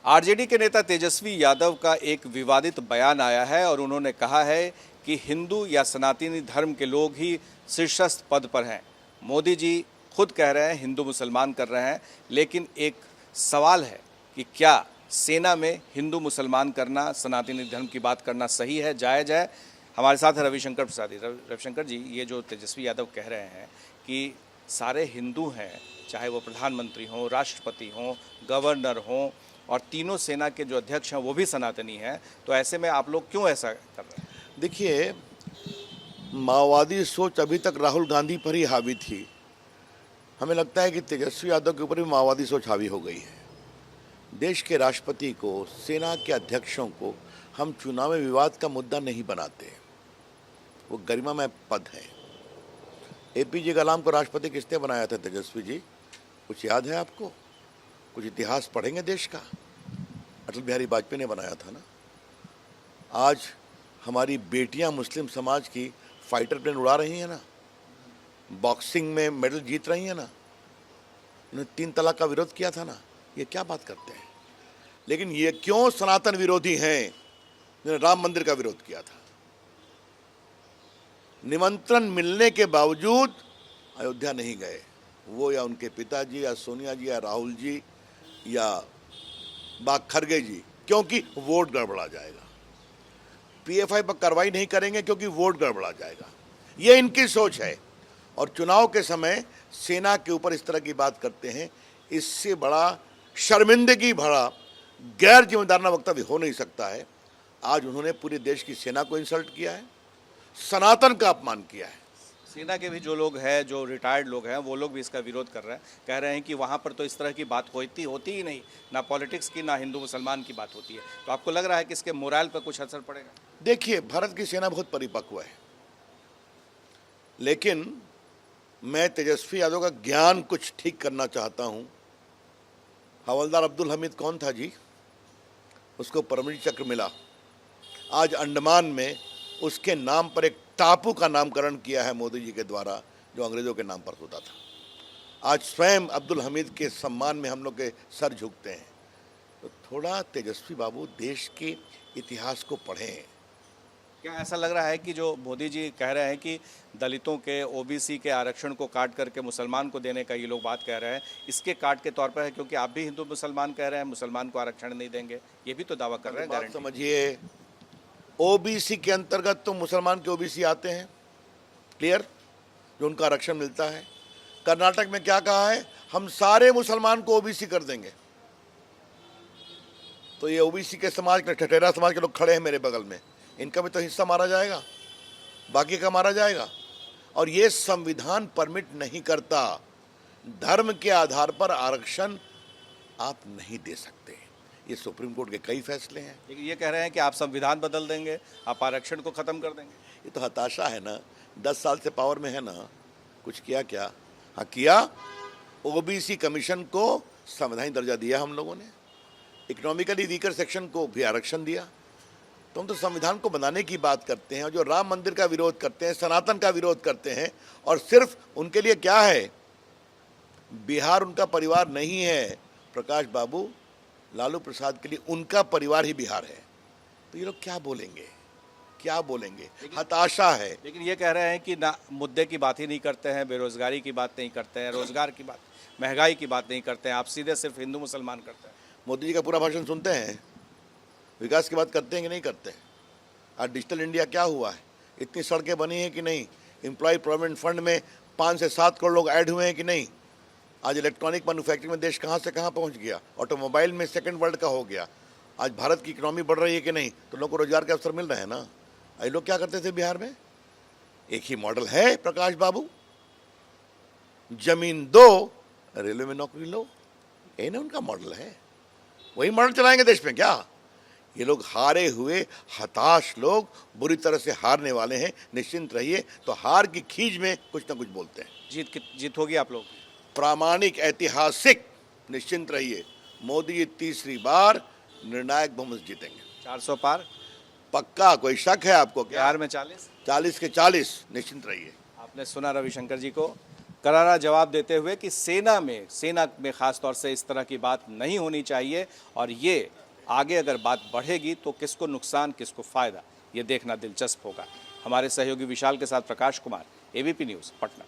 RJD के नेता तेजस्वी यादव का एक विवादित बयान आया है और उन्होंने कहा है कि हिंदू या सनातनी धर्म के लोग ही शीर्षस्थ पद पर हैं। मोदी जी खुद कह रहे हैं हिंदू मुसलमान कर रहे हैं, लेकिन एक सवाल है कि क्या सेना में हिंदू मुसलमान करना, सनातनी धर्म की बात करना सही है, जायज़ है? हमारे साथ है रविशंकर प्रसाद। रविशंकर जी, ये जो तेजस्वी यादव कह रहे हैं कि सारे हिंदू हैं, चाहे वो प्रधानमंत्री हों, राष्ट्रपति हों, गवर्नर हों, और तीनों सेना के जो अध्यक्ष हैं वो भी सनातनी हैं, तो ऐसे में आप लोग क्यों ऐसा कर रहे हैं? देखिए, माओवादी सोच अभी तक राहुल गांधी पर ही हावी थी। हमें लगता है कि तेजस्वी यादव के ऊपर भी माओवादी सोच हावी हो गई है। देश के राष्ट्रपति को, सेना के अध्यक्षों को हम चुनाव में विवाद का मुद्दा नहीं बनाते। वो गरिमामय पद है। एपीजे कलाम को राष्ट्रपति किसने बनाया था तेजस्वी जी? कुछ याद है आपको? कुछ इतिहास पढ़ेंगे देश का? अटल बिहारी वाजपेयी ने बनाया था ना। आज हमारी बेटियां मुस्लिम समाज की फाइटर प्लेन उड़ा रही हैं ना, बॉक्सिंग में मेडल जीत रही हैं ना, उन्होंने 3 तलाक का विरोध किया था ना। ये क्या बात करते हैं? लेकिन ये क्यों सनातन विरोधी हैं जिन्होंने राम मंदिर का विरोध किया था? निमंत्रण मिलने के बावजूद अयोध्या नहीं गए, वो या उनके पिताजी या सोनिया जी या राहुल जी या बाग खरगे जी, क्योंकि वोट गड़बड़ा जाएगा। पीएफआई पर कार्रवाई नहीं करेंगे क्योंकि वोट गड़बड़ा जाएगा। ये इनकी सोच है। और चुनाव के समय सेना के ऊपर इस तरह की बात करते हैं, इससे बड़ा शर्मिंदगी भरा गैर जिम्मेदाराना वक्तव्य हो नहीं सकता है। आज उन्होंने पूरे देश की सेना को इंसल्ट किया है, सनातन का अपमान किया है। सेना के भी जो लोग हैं, जो रिटायर्ड लोग हैं, वो लोग भी इसका विरोध कर रहे हैं, कह रहे हैं कि वहाँ पर तो इस तरह की बात होती ही नहीं, ना पॉलिटिक्स की, ना हिंदू मुसलमान की बात होती है। तो आपको लग रहा है कि इसके मोरल पर कुछ असर पड़ेगा? देखिए, भारत की सेना बहुत परिपक्व है, लेकिन मैं तेजस्वी यादव का ज्ञान कुछ ठीक करना चाहता हूं। हवलदार अब्दुल हमीद कौन था जी? उसको परमवीर चक्र मिला। आज अंडमान में उसके नाम पर एक टापू का नामकरण किया है मोदी जी के द्वारा, जो अंग्रेजों के नाम पर होता था। आज स्वयं अब्दुल हमीद के सम्मान में हम लोग के सर झुकते हैं। तो थोड़ा तेजस्वी बाबू देश के इतिहास को पढ़ें। क्या ऐसा लग रहा है कि जो मोदी जी कह रहे हैं कि दलितों के, ओबीसी के आरक्षण को काट करके मुसलमान को देने का ये लोग बात कह रहे हैं, इसके काट के तौर पर है क्योंकि आप भी हिंदू मुसलमान कह रहे हैं, मुसलमान को आरक्षण नहीं देंगे, ये भी तो दावा कर रहे हैं। बात समझिए, ओबीसी के अंतर्गत तो मुसलमान के ओबीसी आते हैं, क्लियर, जो उनका आरक्षण मिलता है। कर्नाटक में क्या कहा है? हम सारे मुसलमान को ओबीसी कर देंगे। तो ये ओबीसी के समाज के, ठठेरा समाज के लोग खड़े हैं मेरे बगल में, इनका भी तो हिस्सा मारा जाएगा, बाकी का मारा जाएगा। और ये संविधान परमिट नहीं करता। धर्म के आधार पर आरक्षण आप नहीं दे सकते। ये सुप्रीम कोर्ट के कई फैसले हैं। लेकिन ये कह रहे हैं कि आप संविधान बदल देंगे, आप आरक्षण को खत्म कर देंगे। ये तो हताशा है ना। 10 साल से पावर में है ना, कुछ किया क्या? हाँ किया, ओबीसी कमीशन को संवैधानिक दर्जा दिया हम लोगों ने, इकोनॉमिकली वीकर सेक्शन को भी आरक्षण दिया। तो हम तो संविधान को बनाने की बात करते हैं, और जो राम मंदिर का विरोध करते हैं, सनातन का विरोध करते हैं, और सिर्फ उनके लिए क्या है, बिहार उनका परिवार नहीं है। प्रकाश बाबू, लालू प्रसाद के लिए उनका परिवार ही बिहार है। तो ये लोग क्या बोलेंगे, क्या बोलेंगे? हताशा है। लेकिन ये कह रहे हैं कि ना मुद्दे की बात ही नहीं करते हैं, बेरोजगारी की बात नहीं करते हैं, रोजगार की बात, महंगाई की बात नहीं करते हैं, आप सीधे सिर्फ हिंदू मुसलमान करते हैं। मोदी जी का पूरा भाषण सुनते हैं, विकास की बात करते हैं कि नहीं करते? आज डिजिटल इंडिया क्या हुआ है? इतनी सड़कें बनी हैं कि नहीं? एम्प्लॉय प्रोविडेंट फंड में 5 से 7 करोड़ लोग ऐड हुए हैं कि नहीं? आज इलेक्ट्रॉनिक मैन्युफैक्चरिंग में देश कहाँ से कहाँ पहुँच गया, ऑटोमोबाइल में सेकंड वर्ल्ड का हो गया। आज भारत की इकोनॉमी बढ़ रही है कि नहीं? तो लोगों को रोजगार के अवसर मिल रहे हैं ना। ये लोग क्या करते थे बिहार में? एक ही मॉडल है प्रकाश बाबू, जमीन दो, रेलवे में नौकरी लो। ये ना उनका मॉडल है, वही मॉडल चलाएंगे देश में क्या? ये लोग हारे हुए हताश लोग, बुरी तरह से हारने वाले हैं। निश्चिंत रहिए। तो हार की खींच में कुछ ना कुछ बोलते हैं। जीत होगी आप लोग? प्रामाणिक, ऐतिहासिक। निश्चिंत रहिए, मोदी जी तीसरी बार निर्णायक बहुमत जीतेंगे। 400 पार पक्का? कोई शक है आपको क्या? बिहार में 40 40 के 40। निश्चिंत रहिए। आपने सुना रविशंकर जी को। करारा जवाब देते हुए कि सेना में खास तौर से इस तरह की बात नहीं होनी चाहिए और ये आगे अगर बात बढ़ेगी तो किसको नुकसान किसको फायदा ये देखना दिलचस्प होगा। हमारे सहयोगी विशाल के साथ प्रकाश कुमार, एबीपी न्यूज़, पटना।